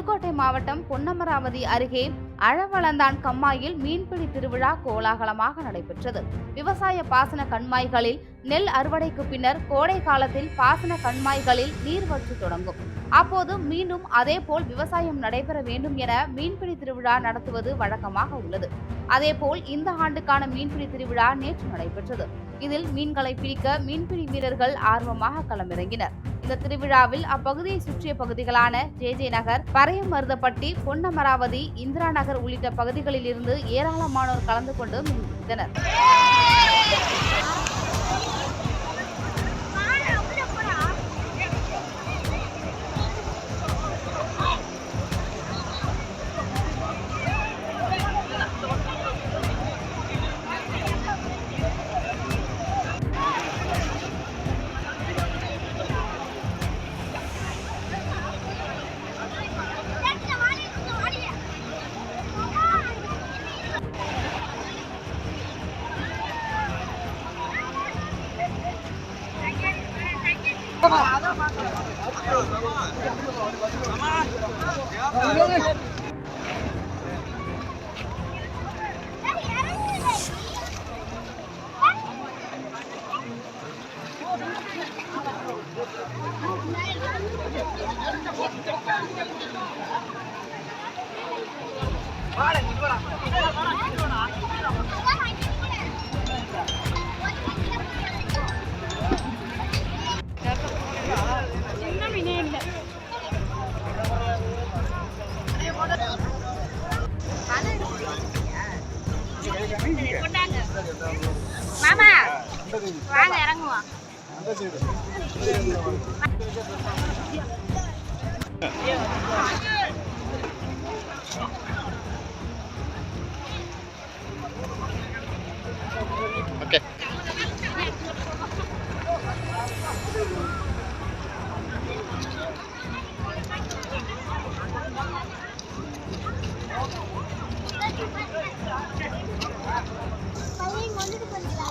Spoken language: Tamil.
புதுக்கோட்டை மாவட்டம் பொன்னமராவதி அருகே அழவளந்தான் கண்மாயில் மீன்பிடி திருவிழா கோலாகலமாக நடைபெற்றது. விவசாய பாசன கண்மாய்களில் நெல் அறுவடைக்கு பின்னர் கோடை காலத்தில் பாசன கண்மாய்களில் நீர்வற்று தொடங்கும். அப்போது மீண்டும் அதேபோல் விவசாயம் நடைபெற வேண்டும் என மீன்பிடி திருவிழா நடத்துவது வழக்கமாக உள்ளது. அதேபோல் இந்த ஆண்டுக்கான மீன்பிடி திருவிழா நேற்று நடைபெற்றது. இதில் மீன்களை பிடிக்க மீன்பிடி வீரர்கள் ஆர்வமாக களமிறங்கினர். இந்த திருவிழாவில் அப்பகுதியை சுற்றிய பகுதிகளான ஜே நகர், பரையமருதப்பட்டி, பொன்னமராவதி, இந்திரா நகர் உள்ளிட்ட பகுதிகளில் இருந்து ஏராளமானோர் கலந்து கொண்டு மீன் பிடித்தனர். மாமா வாங்க இறங்குவோம். ஓகே. பையன் வந்துட்டு போறீங்களா?